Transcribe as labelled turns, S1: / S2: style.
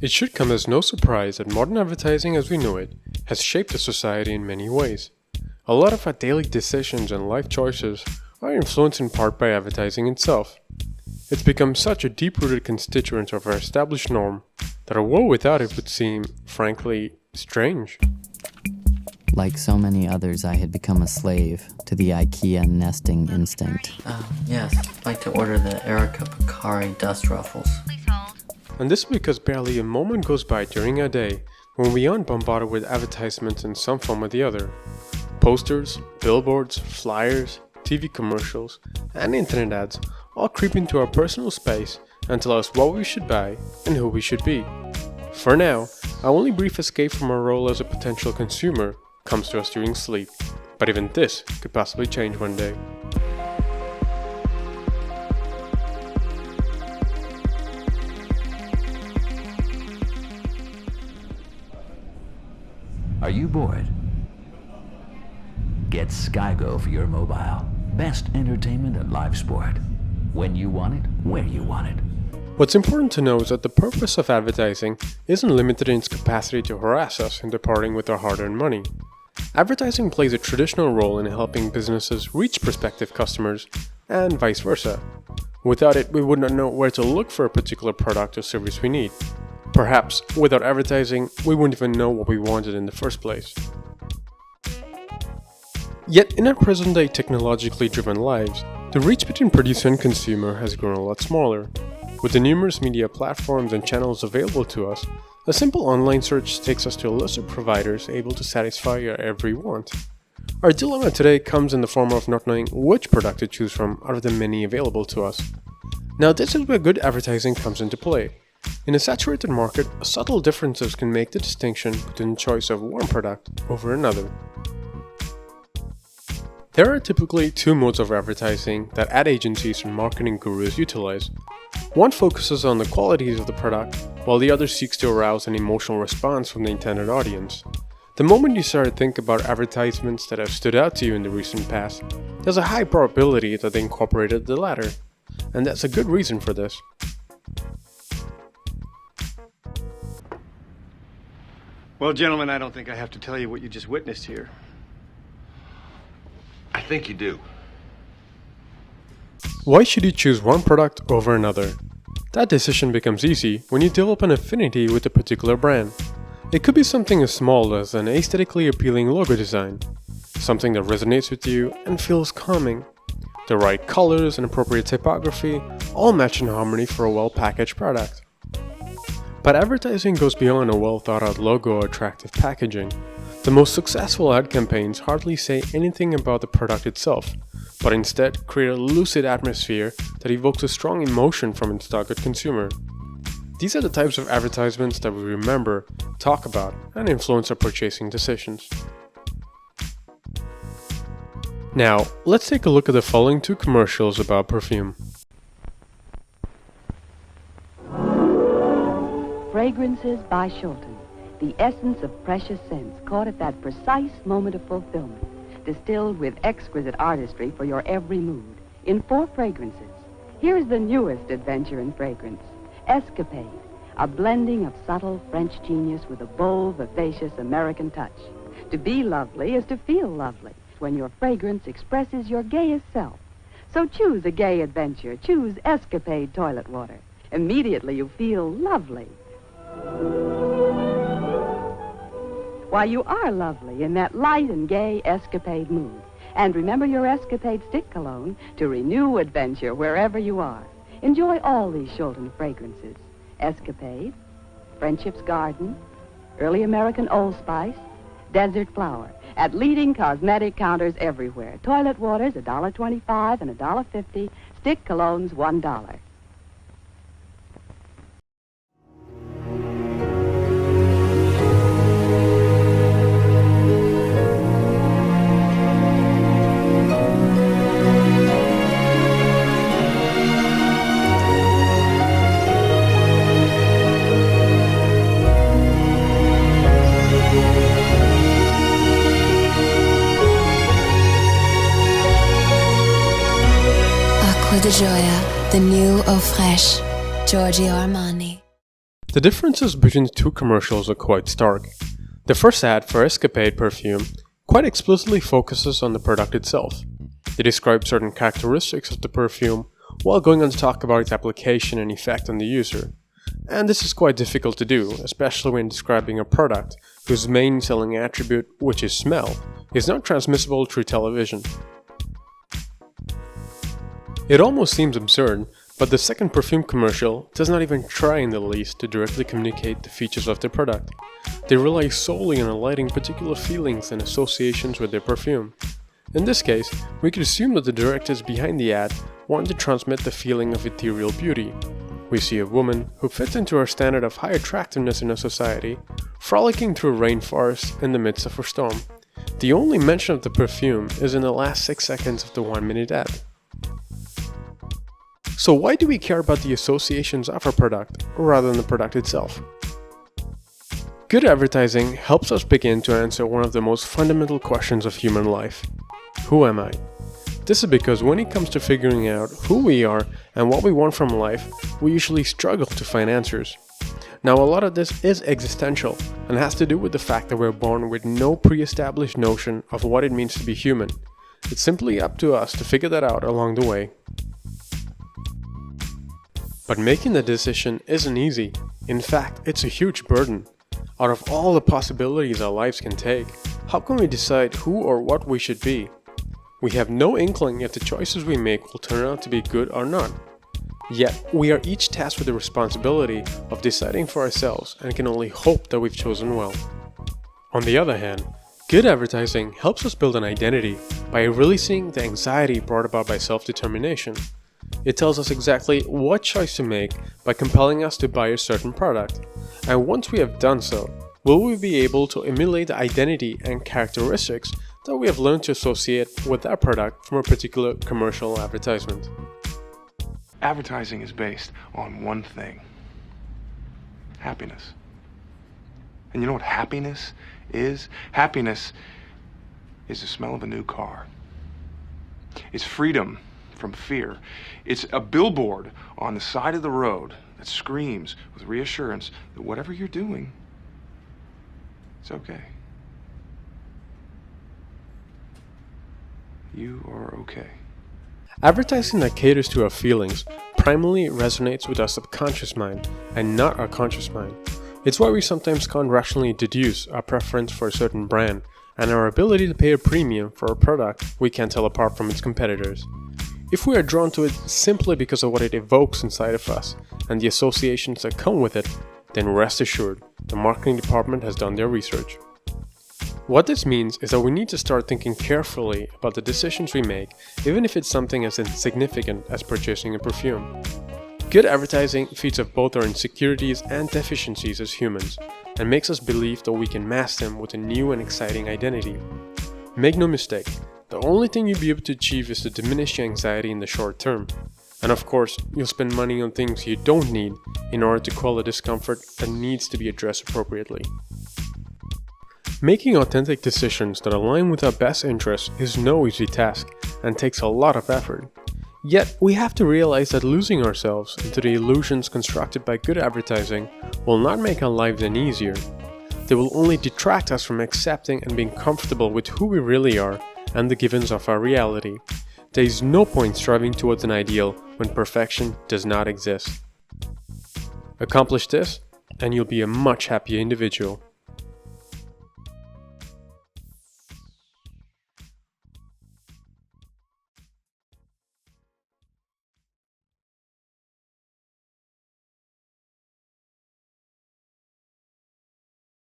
S1: It should come as no surprise that modern advertising as we know it has shaped the society in many ways. A lot of our daily decisions and life choices are influenced in part by advertising itself. It's become such a deep-rooted constituent of our established norm that a world without it would seem, frankly, strange.
S2: Like so many others, I had become a slave to the IKEA nesting instinct.
S3: Yes, I'd like to order the Erica Picari dust ruffles.
S1: And this is because barely a moment goes by during our day when we aren't bombarded with advertisements in some form or the other. Posters, billboards, flyers, TV commercials, and internet ads all creep into our personal space and tell us what we should buy and who we should be. For now, our only brief escape from our role as a potential consumer comes to us during sleep, but even this could possibly change one day.
S4: Are you bored? Get SkyGo for your mobile. Best entertainment and live sport. When you want it, where you want it.
S1: What's important to know is that the purpose of advertising isn't limited in its capacity to harass us in departing with our hard-earned money. Advertising plays a traditional role in helping businesses reach prospective customers, and vice versa. Without it, we would not know where to look for a particular product or service we need. Perhaps, without advertising, we wouldn't even know what we wanted in the first place. Yet, in our present-day technologically driven lives, the reach between producer and consumer has grown a lot smaller. With the numerous media platforms and channels available to us, a simple online search takes us to a list of providers able to satisfy our every want. Our dilemma today comes in the form of not knowing which product to choose from out of the many available to us. Now, this is where good advertising comes into play. In a saturated market, subtle differences can make the distinction between the choice of one product over another. There are typically two modes of advertising that ad agencies and marketing gurus utilize. One focuses on the qualities of the product, while the other seeks to arouse an emotional response from the intended audience. The moment you start to think about advertisements that have stood out to you in the recent past, there's a high probability that they incorporated the latter, and that's a good reason for this.
S5: Well, gentlemen, I don't think I have to tell you what you just witnessed here.
S6: I think you do.
S1: Why should you choose one product over another? That decision becomes easy when you develop an affinity with a particular brand. It could be something as small as an aesthetically appealing logo design, something that resonates with you and feels calming. The right colors and appropriate typography all match in harmony for a well-packaged product. But advertising goes beyond a well-thought-out logo or attractive packaging. The most successful ad campaigns hardly say anything about the product itself, but instead create a lucid atmosphere that evokes a strong emotion from its target consumer. These are the types of advertisements that we remember, talk about, and influence our purchasing decisions. Now, let's take a look at the following two commercials about perfume.
S7: Fragrances by Shulton, the essence of precious scents caught at that precise moment of fulfillment, distilled with exquisite artistry for your every mood, in 4 fragrances. Here is the newest adventure in fragrance, Escapade, a blending of subtle French genius with a bold, vivacious American touch. To be lovely is to feel lovely when your fragrance expresses your gayest self. So choose a gay adventure, choose Escapade toilet water. Immediately you feel lovely. Why, you are lovely in that light and gay Escapade mood. And remember your Escapade stick cologne to renew adventure wherever you are. Enjoy all these Shulton fragrances. Escapade, Friendship's Garden, Early American Old Spice, Desert Flower, at leading cosmetic counters everywhere. Toilet waters, $1.25 and $1.50. Stick colognes, $1.
S8: Acqua di Gioia, the new Eau Fraiche, Giorgio Armani.
S1: The differences between the two commercials are quite stark. The first ad for Escapade perfume quite explicitly focuses on the product itself. They describe certain characteristics of the perfume while going on to talk about its application and effect on the user. And this is quite difficult to do, especially when describing a product whose main selling attribute, which is smell, is not transmissible through television. It almost seems absurd, but the second perfume commercial does not even try in the least to directly communicate the features of their product. They rely solely on highlighting particular feelings and associations with their perfume. In this case, we could assume that the directors behind the ad want to transmit the feeling of ethereal beauty. We see a woman who fits into our standard of high attractiveness in our society, frolicking through a rainforest in the midst of a storm. The only mention of the perfume is in the last 6 seconds of the 1-minute ad. So why do we care about the associations of our product rather than the product itself? Good advertising helps us begin to answer one of the most fundamental questions of human life. Who am I? This is because when it comes to figuring out who we are and what we want from life, we usually struggle to find answers. Now, a lot of this is existential and has to do with the fact that we're born with no pre-established notion of what it means to be human. It's simply up to us to figure that out along the way. But making the decision isn't easy. In fact, it's a huge burden. Out of all the possibilities our lives can take, how can we decide who or what we should be? We have no inkling if the choices we make will turn out to be good or not. Yet, we are each tasked with the responsibility of deciding for ourselves and can only hope that we've chosen well. On the other hand, good advertising helps us build an identity by releasing the anxiety brought about by self-determination. It tells us exactly what choice to make by compelling us to buy a certain product. And once we have done so, will we be able to emulate the identity and characteristics that we have learned to associate with that product from a particular commercial advertisement?
S6: Advertising is based on one thing: happiness. And you know what happiness is? Happiness is the smell of a new car. It's freedom from fear. It's a billboard on the side of the road that screams with reassurance that whatever you're doing, it's okay. You are okay.
S1: Advertising that caters to our feelings primarily resonates with our subconscious mind and not our conscious mind. It's why we sometimes can't rationally deduce our preference for a certain brand and our ability to pay a premium for a product we can't tell apart from its competitors. If we are drawn to it simply because of what it evokes inside of us and the associations that come with it, then rest assured, the marketing department has done their research. What this means is that we need to start thinking carefully about the decisions we make, even if it's something as insignificant as purchasing a perfume. Good advertising feeds off both our insecurities and deficiencies as humans, and makes us believe that we can mask them with a new and exciting identity. Make no mistake, the only thing you'll be able to achieve is to diminish your anxiety in the short term. And of course, you'll spend money on things you don't need in order to quell the discomfort that needs to be addressed appropriately. Making authentic decisions that align with our best interests is no easy task and takes a lot of effort. Yet, we have to realize that losing ourselves into the illusions constructed by good advertising will not make our lives any easier. They will only detract us from accepting and being comfortable with who we really are and the givens of our reality. There is no point striving towards an ideal when perfection does not exist. Accomplish this, and you'll be a much happier individual.